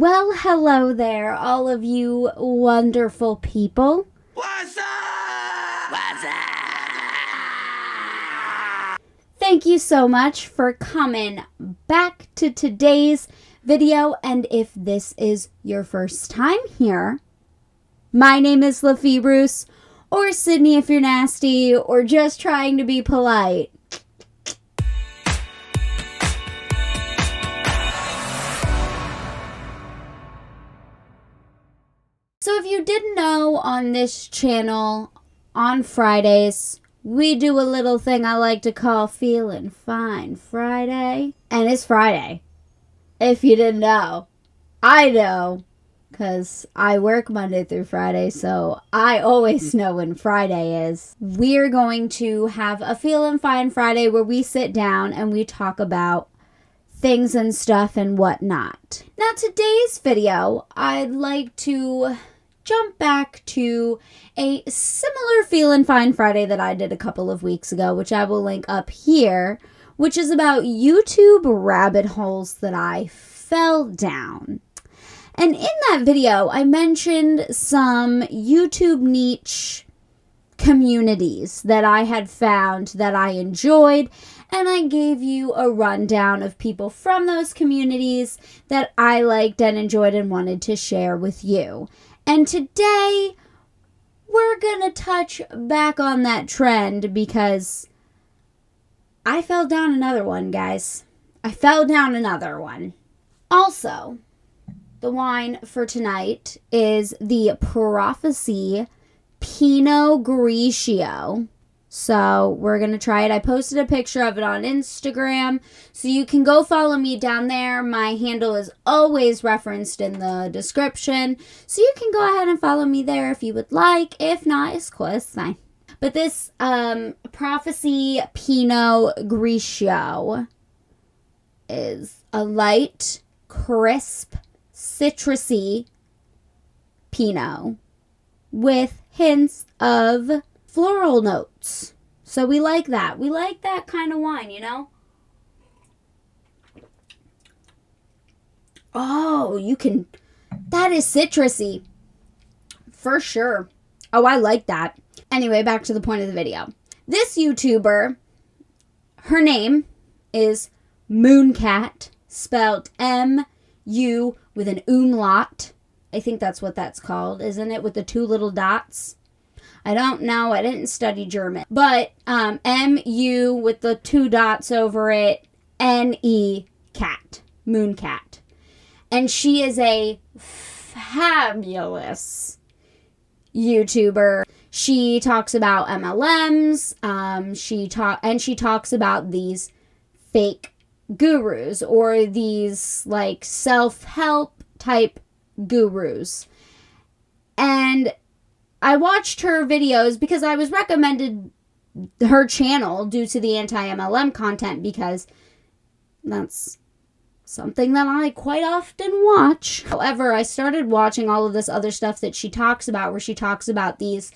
Well, hello there, all of you wonderful people. What's up? What's up? Thank you so much for coming back to today's video, and if this is your first time here, my name is Laffy Bruce, or Sydney if you're nasty, or just trying to be polite. So if you didn't know, on this channel, on Fridays, we do a little thing I like to call Feelin Fine Friday. And it's Friday. If you didn't know. I know, because I work Monday through Friday, so I always know when Friday is. We're going to have a Feelin Fine Friday where we sit down and we talk about things and stuff and whatnot. Now, today's video, I'd like to jump back to a similar Feelin Fine Friday that I did a couple of weeks ago, which I will link up here, which is about YouTube rabbit holes that I fell down. And in that video, I mentioned some YouTube niche communities that I had found that I enjoyed, and I gave you a rundown of people from those communities that I liked and enjoyed and wanted to share with you. And today, we're going to touch back on that trend because I fell down another one, guys. I fell down another one. Also, the wine for tonight is the Prophecy Pinot Grigio. So we're going to try it. I posted a picture of it on Instagram, so you can go follow me down there. My handle is always referenced in the description, so you can go ahead and follow me there if you would like. If not, it's cool. It's fine. But this Prophecy Pinot Grigio is a light, crisp, citrusy Pinot with hints of floral notes. So we like that. We like that kind of wine, you know? Oh, you can... That is citrusy. For sure. Oh, I like that. Anyway, back to the point of the video. This YouTuber, her name is Münecat, spelled M-U with an umlaut. I think that's what that's called, isn't it? With the two little dots. I don't know. I didn't study German. But M-U with the two dots over it. N-E-Cat. Münecat. And she is a fabulous YouTuber. She talks about MLMs. She talks about these fake gurus or these like self-help type gurus. And I watched her videos because I was recommended her channel due to the anti-MLM content, because that's something that I quite often watch. However, I started watching all of this other stuff that she talks about, where she talks about these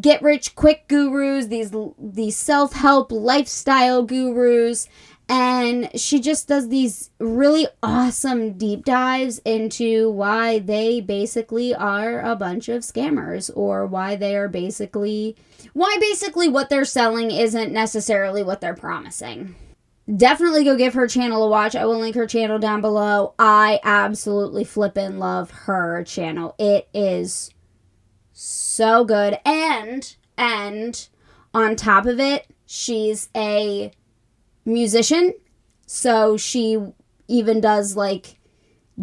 get-rich-quick gurus, these self-help lifestyle gurus, and she just does these really awesome deep dives into why they basically are a bunch of scammers, or why basically what they're selling isn't necessarily what they're promising. Definitely go give her channel a watch. I will link her channel down below. I absolutely flippin' love her channel. It is so good. And on top of it, she's a musician, so she even does like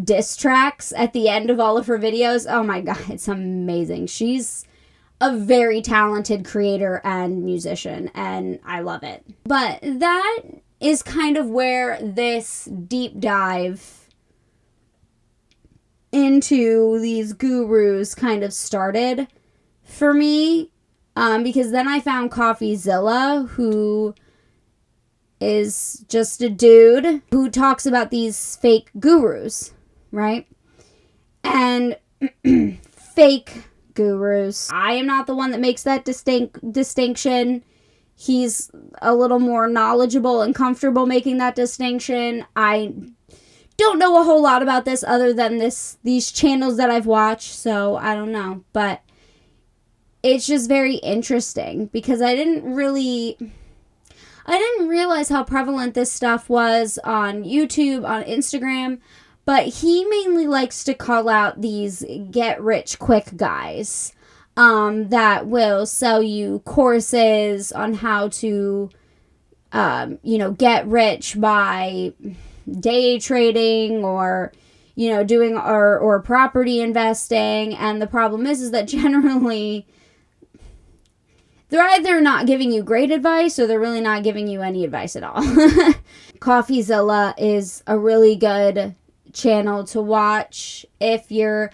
diss tracks at the end of all of her videos. Oh my god, it's amazing. She's a very talented creator and musician, and I love it. But that is kind of where this deep dive into these gurus kind of started for me, because then I found Coffeezilla, who is just a dude who talks about these fake gurus, right? And fake gurus. I am not the one that makes that distinction. He's a little more knowledgeable and comfortable making that distinction. I don't know a whole lot about this other than these channels that I've watched, so I don't know. But it's just very interesting because I didn't realize how prevalent this stuff was on YouTube, on Instagram, but he mainly likes to call out these get-rich-quick guys that will sell you courses on how to, get rich by day trading or, doing or property investing. And the problem is that generally they're either not giving you great advice or they're really not giving you any advice at all. Coffeezilla is a really good channel to watch I feel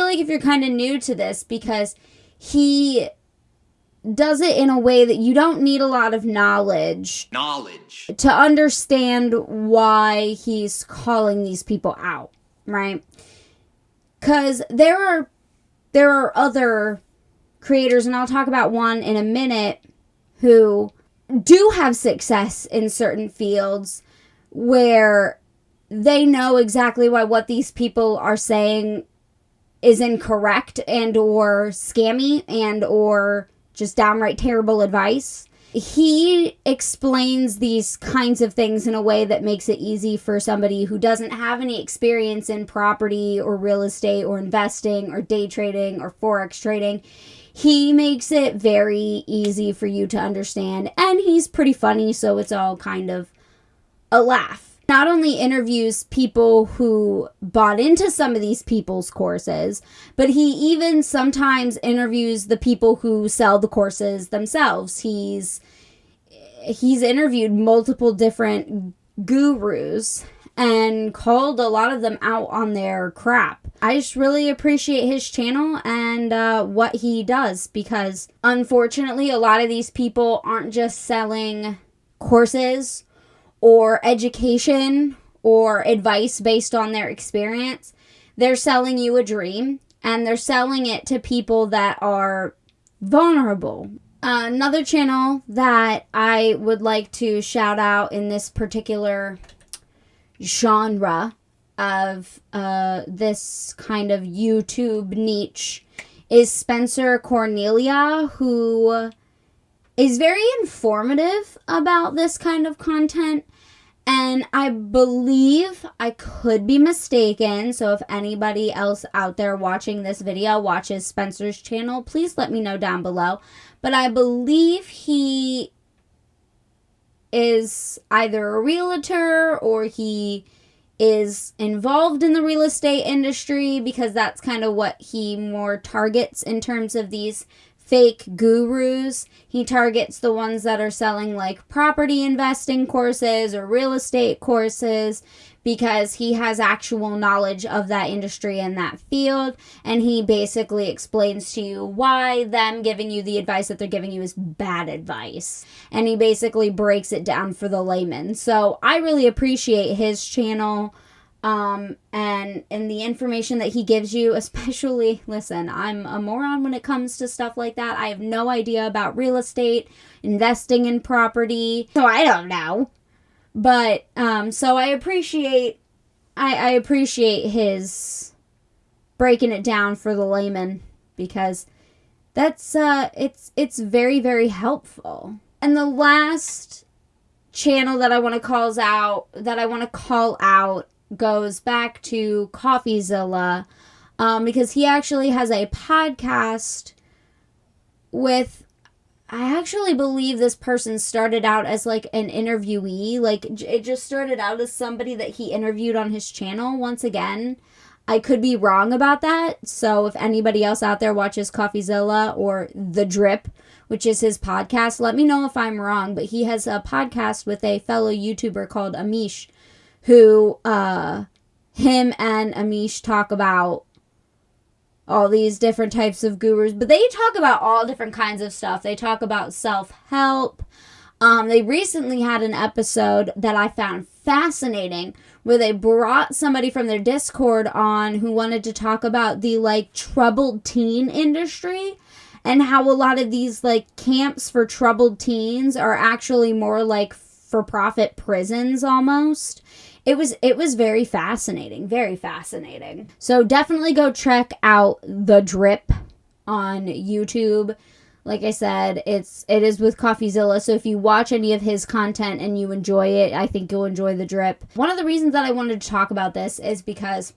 like if you're kind of new to this, because he does it in a way that you don't need a lot of knowledge to understand why he's calling these people out, right? Because there are other creators, and I'll talk about one in a minute, who do have success in certain fields where they know exactly why what these people are saying is incorrect and or scammy and or just downright terrible advice. He explains these kinds of things in a way that makes it easy for somebody who doesn't have any experience in property or real estate or investing or day trading or forex trading. He makes it very easy for you to understand, and he's pretty funny, so it's all kind of a laugh. Not only interviews people who bought into some of these people's courses, but he even sometimes interviews the people who sell the courses themselves. He's interviewed multiple different gurus and called a lot of them out on their crap. I just really appreciate his channel and what he does, because unfortunately a lot of these people aren't just selling courses or education or advice based on their experience. They're selling you a dream, and they're selling it to people that are vulnerable. Another channel that I would like to shout out in this particular genre of this kind of YouTube niche is Spencer Cornelia, who is very informative about this kind of content. And I believe, I could be mistaken, so if anybody else out there watching this video watches Spencer's channel, please let me know down below. But I believe he is either a realtor or he is involved in the real estate industry, because that's kind of what he more targets in terms of these fake gurus. He targets the ones that are selling like property investing courses or real estate courses, because he has actual knowledge of that industry and that field, and he basically explains to you why them giving you the advice that they're giving you is bad advice, and he basically breaks it down for the layman. So I really appreciate his channel and the information that he gives you, especially, listen, I'm a moron when it comes to stuff like that. I have no idea about real estate, investing in property, so I don't know. But, so I appreciate his breaking it down for the layman, because that's, it's very, very helpful. And the last channel that I want to call out goes back to Coffeezilla, because he actually has a podcast with, I actually believe this person started out as like an interviewee. Like, it just started out as somebody that he interviewed on his channel. Once again, I could be wrong about that. So if anybody else out there watches Coffeezilla or The Drip, which is his podcast, let me know if I'm wrong. But he has a podcast with a fellow YouTuber called Amish, who him and Amish talk about all these different types of gurus, but they talk about all different kinds of stuff. They talk about self-help. They recently had an episode that I found fascinating where they brought somebody from their Discord on who wanted to talk about the like troubled teen industry, and how a lot of these like camps for troubled teens are actually more like for-profit prisons almost. it was very fascinating, very fascinating. So definitely go check out The Drip on YouTube. Like I said, it is with Coffeezilla, so if you watch any of his content and you enjoy it, I think you'll enjoy The Drip. One of the reasons that I wanted to talk about this is because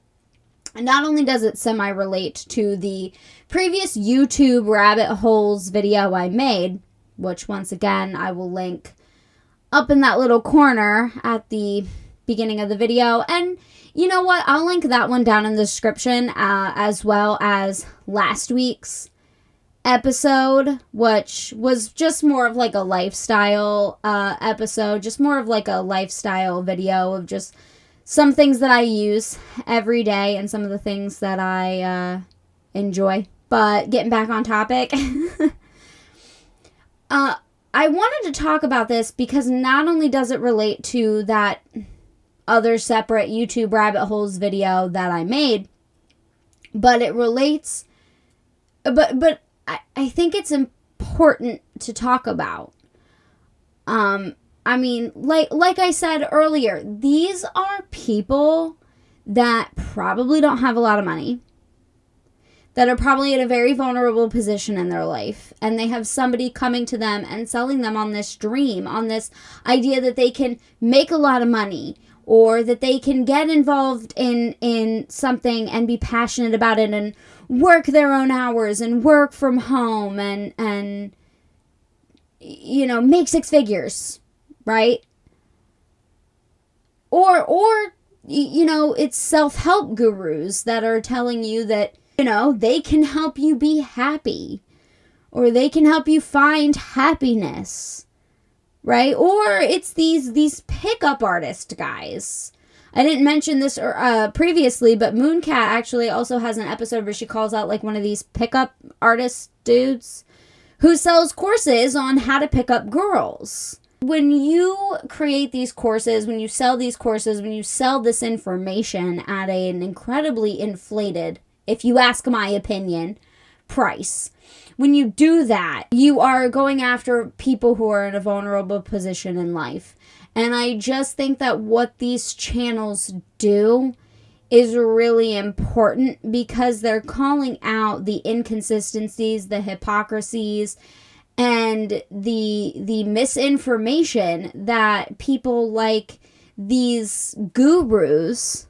not only does it semi-relate to the previous YouTube rabbit holes video I made, which once again I will link up in that little corner at the beginning of the video, and you know what, I'll link that one down in the description, as well as last week's episode, which was just more of like a lifestyle episode, just more of like a lifestyle video of just some things that I use every day and some of the things that I enjoy. But getting back on topic, I wanted to talk about this because not only does it relate to that other separate YouTube rabbit holes video that I made, but it relates, but I think it's important to talk about. I mean, like I said earlier, these are people that probably don't have a lot of money, that are probably in a very vulnerable position in their life, and they have somebody coming to them and selling them on this dream, on this idea that they can make a lot of money, or that they can get involved in something and be passionate about it and work their own hours and work from home and you know, make six figures, right? Or you know, it's self-help gurus that are telling you that, you know, they can help you be happy, or they can help you find happiness, right? Or it's these pickup artist guys. I didn't mention this previously, but Münecat actually also has an episode where she calls out like one of these pickup artist dudes who sells courses on how to pick up girls. When you create these courses, when you sell these courses, when you sell this information at an incredibly inflated, if you ask my opinion, price, when you do that, you are going after people who are in a vulnerable position in life. And I just think that what these channels do is really important because they're calling out the inconsistencies, the hypocrisies, and the misinformation that people like these gurus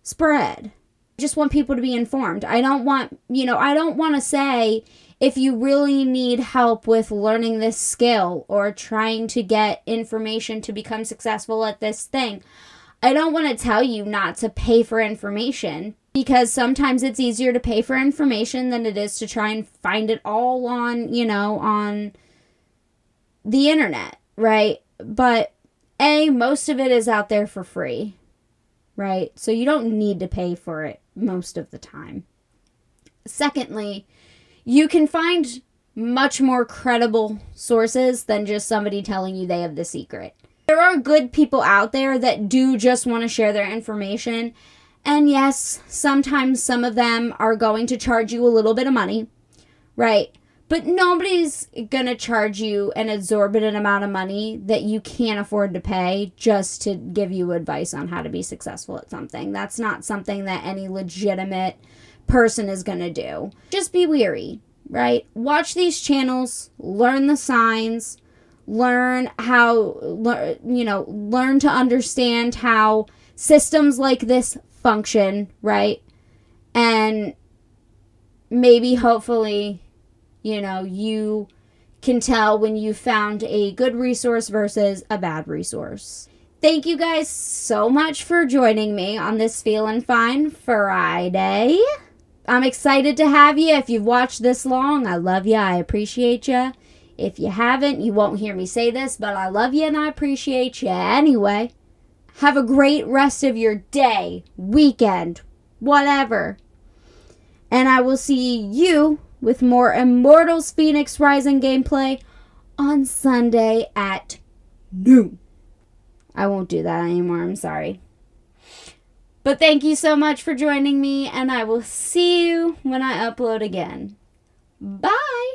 spread. I just want people to be informed. I don't want to say, if you really need help with learning this skill or trying to get information to become successful at this thing, I don't want to tell you not to pay for information, because sometimes it's easier to pay for information than it is to try and find it all on, you know, on the internet, right? But most of it is out there for free, right? So you don't need to pay for it most of the time. Secondly, you can find much more credible sources than just somebody telling you they have the secret. There are good people out there that do just want to share their information. And yes, sometimes some of them are going to charge you a little bit of money, right? But nobody's going to charge you an exorbitant amount of money that you can't afford to pay just to give you advice on how to be successful at something. That's not something that any legitimate person is going to do. Just be wary, right? Watch these channels, learn the signs, learn to understand how systems like this function, right? And maybe hopefully, you know, you can tell when you found a good resource versus a bad resource. Thank you guys so much for joining me on this Feelin Fine Friday. I'm excited to have you. If you've watched this long, I love you. I appreciate you. If you haven't, you won't hear me say this, but I love you and I appreciate you anyway. Have a great rest of your day, weekend, whatever. And I will see you with more Immortals Phoenix Rising gameplay on Sunday at noon. I won't do that anymore, I'm sorry. But thank you so much for joining me, and I will see you when I upload again. Bye!